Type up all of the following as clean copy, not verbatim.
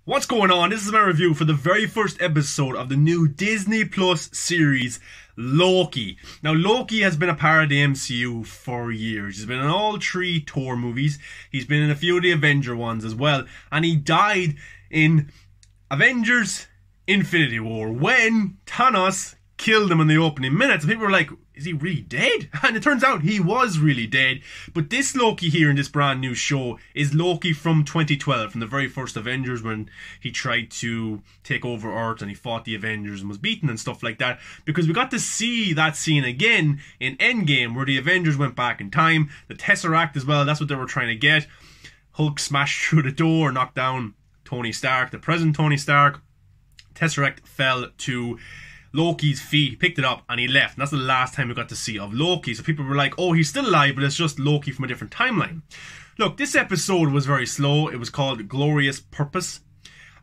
What's going on? This is my review for the very first episode of the new Disney Plus series, Loki. Now, Loki has been a part of the MCU for years. He's been in all three Thor movies. He's been in a few of the Avenger ones as well. And he died in Avengers Infinity War when Thanos killed him in the opening minutes. And people were like, is he really dead? And it turns out he was really dead. But this Loki here in this brand new show is Loki from 2012, from the very first Avengers, when he tried to take over Earth and he fought the Avengers and was beaten and stuff like that. Because we got to see that scene again in Endgame, where the Avengers went back in time. The Tesseract as well, that's what they were trying to get. Hulk smashed through the door, knocked down Tony Stark, the present Tony Stark. Tesseract fell to Loki's feet. He picked it up and he left. And that's the last time we got to see of Loki. So people were like, oh, he's still alive, but it's just Loki from a different timeline. Look, this episode was very slow. It was called Glorious Purpose.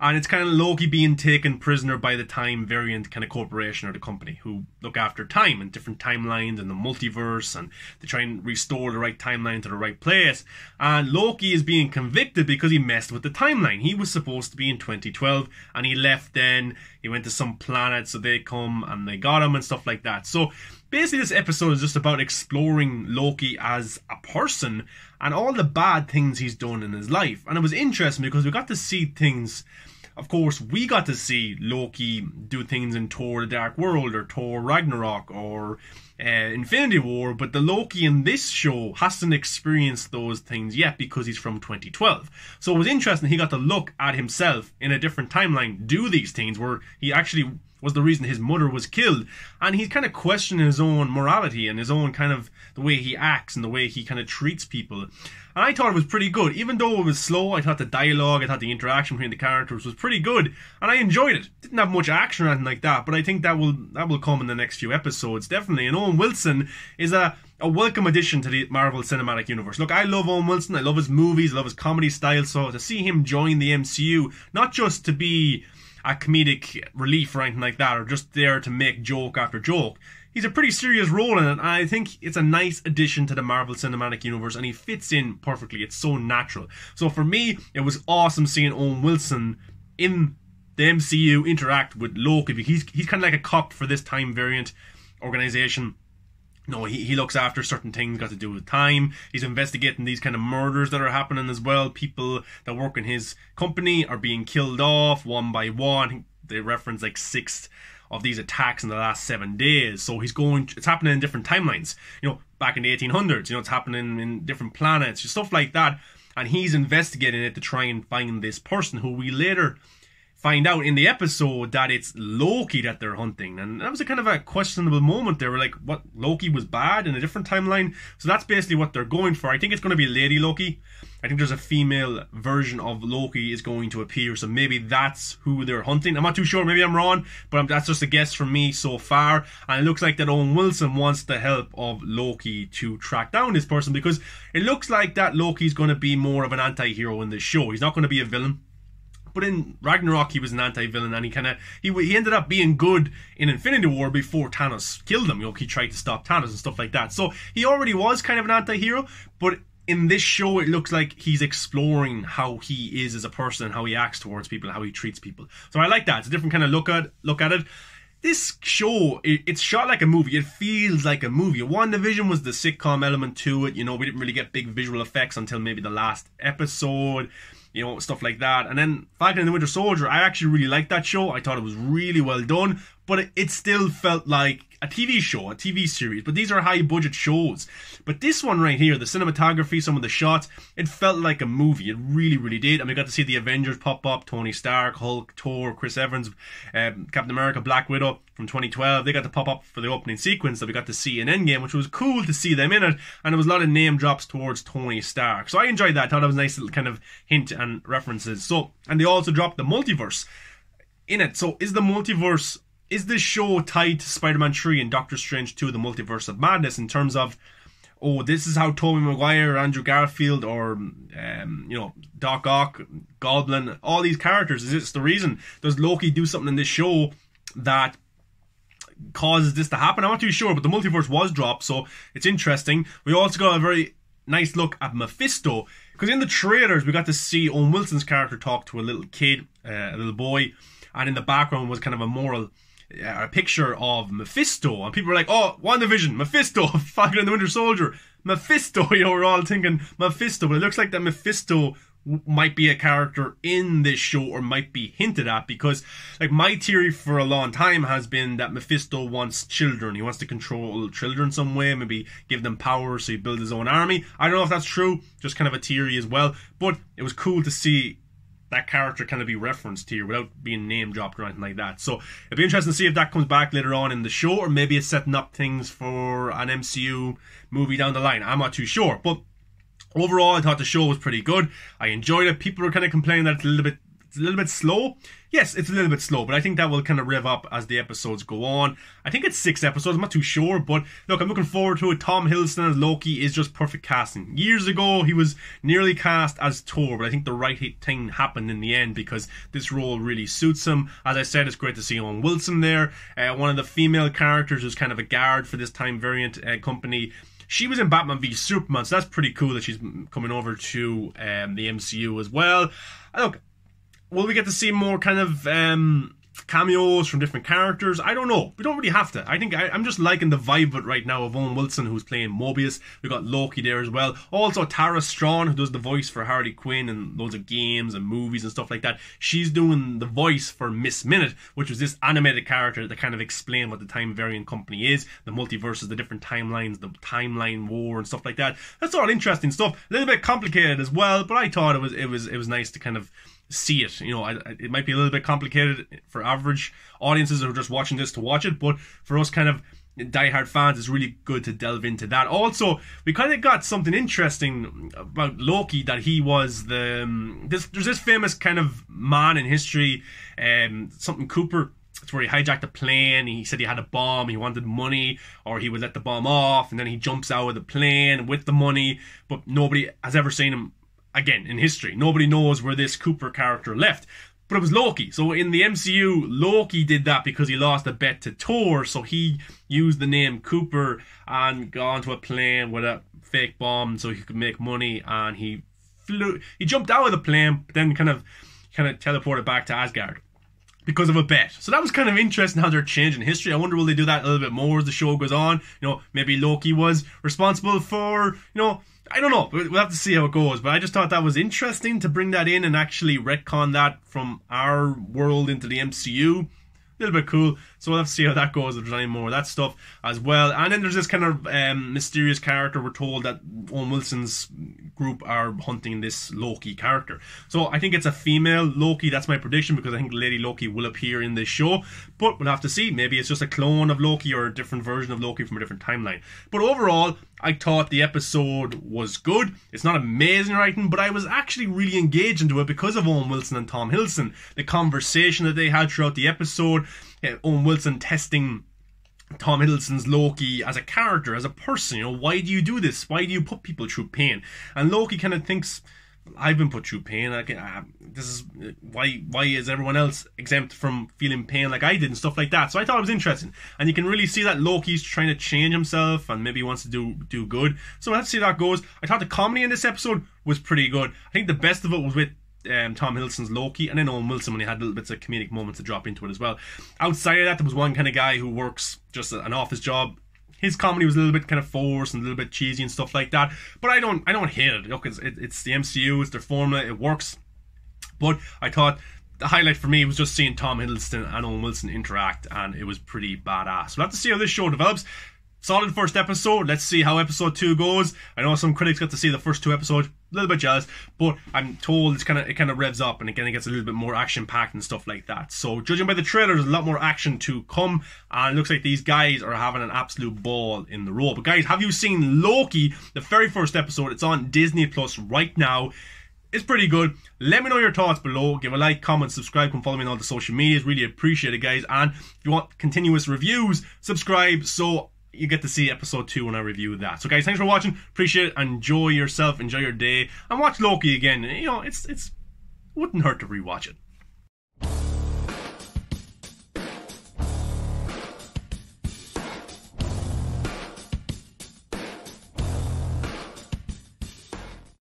And it's kind of Loki being taken prisoner by the Time Variant kind of corporation or the company who look after time and different timelines and the multiverse, and they try and restore the right timeline to the right place. And Loki is being convicted because he messed with the timeline. He was supposed to be in 2012 and he left then. He went to some planet, so they come and they got him and stuff like that. So basically this episode is just about exploring Loki as a person and all the bad things he's done in his life. And it was interesting because we got to see things. Of course, we got to see Loki do things in Thor: The Dark World or Thor Ragnarok or Infinity War, but the Loki in this show hasn't experienced those things yet because he's from 2012. So it was interesting, he got to look at himself in a different timeline do these things, where he actually was the reason his mother was killed, and he's kind of questioning his own morality and his own kind of the way he acts and the way he kind of treats people. And I thought it was pretty good. Even though it was slow, I thought the dialogue, I thought the interaction between the characters was pretty good, and I enjoyed it. Didn't have much action or anything like that, but I think that will come in the next few episodes, definitely. And Owen Wilson is a welcome addition to the Marvel Cinematic Universe. Look, I love Owen Wilson, I love his movies, I love his comedy style, so to see him join the MCU, not just to be a comedic relief or anything like that, or just there to make joke after joke. He's a pretty serious role in it, and I think it's a nice addition to the Marvel Cinematic Universe, and he fits in perfectly. It's so natural. So for me, it was awesome seeing Owen Wilson in the MCU interact with Loki, because he's kind of like a cop for this Time Variant organization. No, he looks after certain things got to do with time. He's investigating these kind of murders that are happening as well. People that work in his company are being killed off one by one. They reference like 6 of these attacks in the last 7 days. So it's happening in different timelines. You know, back in the 1800s, it's happening in different planets, stuff like that. And he's investigating it to try and find this person who we later find out in the episode that it's Loki that they're hunting. And that was a kind of a questionable moment. They were like, what, Loki was bad in a different timeline? So that's basically what they're going for. I think it's going to be Lady Loki. I think there's a female version of Loki is going to appear, so maybe that's who they're hunting. I'm not too sure, maybe I'm wrong, but that's just a guess from me so far. And it looks like that Owen Wilson wants the help of Loki to track down this person, because it looks like that Loki's going to be more of an anti-hero in this show. He's not going to be a villain. But in Ragnarok, he was an anti-villain, and he ended up being good in Infinity War before Thanos killed him. He tried to stop Thanos and stuff like that. So he already was kind of an anti-hero, but in this show, it looks like he's exploring how he is as a person and how he acts towards people and how he treats people. So I like that. It's a different kind of look at it. This show, it's shot like a movie. It feels like a movie. WandaVision was the sitcom element to it. We didn't really get big visual effects until maybe the last episode. Stuff like that. And then Falcon and the Winter Soldier, I actually really liked that show. I thought it was really well done, but it still felt like a TV show, a TV series. But these are high budget shows. But this one right here, the cinematography, some of the shots, it felt like a movie. It really, really did. And we got to see the Avengers pop up, Tony Stark, Hulk, Thor, Chris Evans, Captain America, Black Widow from 2012. They got to pop up for the opening sequence that we got to see in Endgame, which was cool to see them in it. And there was a lot of name drops towards Tony Stark. So I enjoyed that. I thought that was a nice little kind of hint and references. So, and they also dropped the multiverse in it. So is this show tied to Spider-Man 3 and Doctor Strange 2, the Multiverse of Madness, in terms of, oh, this is how Tobey Maguire, Andrew Garfield, or, Doc Ock, Goblin, all these characters, is this the reason? Does Loki do something in this show that causes this to happen? I'm not too sure, but the multiverse was dropped, so it's interesting. We also got a very nice look at Mephisto, Because in the trailers, we got to see Owen Wilson's character talk to a little kid, a little boy, and in the background was kind of a picture of Mephisto, and people were like, oh, WandaVision, Mephisto, Falcon and the Winter Soldier, Mephisto, you know, we're all thinking Mephisto, but it looks like that Mephisto might be a character in this show, or might be hinted at, because like my theory for a long time has been that Mephisto wants children. He wants to control children some way, maybe give them power so he builds his own army. I don't know if that's true, just kind of a theory as well, but it was cool to see that character kind of be referenced here without being name dropped or anything like that. So it'd be interesting to see if that comes back later on in the show, or maybe it's setting up things for an MCU movie down the line. I'm not too sure, but overall, I thought the show was pretty good. I enjoyed it. People were kind of complaining that it's a little bit slow. Yes, it's a little bit slow, but I think that will kind of rev up as the episodes go on. I think it's 6 episodes, I'm not too sure, but look, I'm looking forward to it. Tom Hiddleston as Loki is just perfect casting. Years ago, he was nearly cast as Thor, but I think the right thing happened in the end, because this role really suits him. As I said, it's great to see Owen Wilson there. One of the female characters who's kind of a guard for this Time Variant company. She was in Batman v Superman, so that's pretty cool that she's coming over to the MCU as well. Look, will we get to see more kind of cameos from different characters? I don't know. We don't really have to. I think I'm just liking the vibe of it right now of Owen Wilson, who's playing Mobius. We've got Loki there as well. Also, Tara Strong, who does the voice for Harley Quinn and loads of games and movies and stuff like that. She's doing the voice for Miss Minute, which was this animated character that kind of explained what the Time Variant Company is, the multiverses, the different timelines, the timeline war and stuff like that. That's all interesting stuff. A little bit complicated as well, but I thought it was nice to kind of see it. You know, it might be a little bit complicated for average audiences who are just watching this to watch it, but for us kind of diehard fans, it's really good to delve into that. Also, we kind of got something interesting about Loki, that he was there's this famous kind of man in history, something Cooper. It's where he hijacked a plane. He said he had a bomb, he wanted money, or he would let the bomb off, and then he jumps out of the plane with the money, but nobody has ever seen him again in history. Nobody knows where this Cooper character left. But it was Loki. So in the MCU, Loki did that because he lost a bet to Thor. So he used the name Cooper and got onto a plane with a fake bomb so he could make money. And he jumped out of the plane, but then kind of teleported back to Asgard because of a bet. So that was kind of interesting how they're changing history. I wonder will they do that a little bit more as the show goes on. You know, maybe Loki was responsible for, you know, I don't know. We'll have to see how it goes. But I just thought that was interesting to bring that in and actually retcon that from our world into the MCU. A little bit cool. So we'll have to see how that goes, if there's any more of that stuff as well. And then there's this kind of mysterious character. We're told that Owen Wilson's group are hunting this Loki character. So I think it's a female Loki. That's my prediction, because I think Lady Loki will appear in this show. But we'll have to see. Maybe it's just a clone of Loki or a different version of Loki from a different timeline. But overall, I thought the episode was good. It's not amazing writing, but I was actually really engaged into it because of Owen Wilson and Tom Hiddleston. The conversation that they had throughout the episode, Owen Wilson testing Tom Hiddleston's Loki as a character, as a person. You know, why do you do this? Why do you put people through pain? And Loki kind of thinks, I've been put through pain. This is why is everyone else exempt from feeling pain like I did and stuff like that. So I thought it was interesting, and you can really see that Loki's trying to change himself and maybe he wants to do good. So let's see how that goes. I thought the comedy in this episode was pretty good. I think the best of it was with Tom Hiddleston's Loki, and then Owen Wilson when he had little bits of comedic moments to drop into it as well. Outside of that, there was one kind of guy who works just an office job. His comedy was a little bit kind of forced and a little bit cheesy and stuff like that, but I don't hate it. Look, it's the MCU, it's their formula, it works. But I thought the highlight for me was just seeing Tom Hiddleston and Owen Wilson interact, and it was pretty badass. We'll have to see how this show develops. Solid first episode. Let's see how episode 2 goes. I know some critics got to see the first 2 episodes. A little bit jealous, but I'm told it kind of revs up and it kind of gets a little bit more action packed and stuff like that. So judging by the trailer, there's a lot more action to come, and it looks like these guys are having an absolute ball in the role. But guys, have you seen Loki? The very first episode. It's on Disney Plus right now. It's pretty good. Let me know your thoughts below. Give a like, comment, subscribe, come follow me on all the social medias. Really appreciate it, guys. And if you want continuous reviews, subscribe so you get to see episode 2 when I review that. So guys, thanks for watching. Appreciate it. Enjoy yourself. Enjoy your day. And watch Loki again. You know, it wouldn't hurt to rewatch it.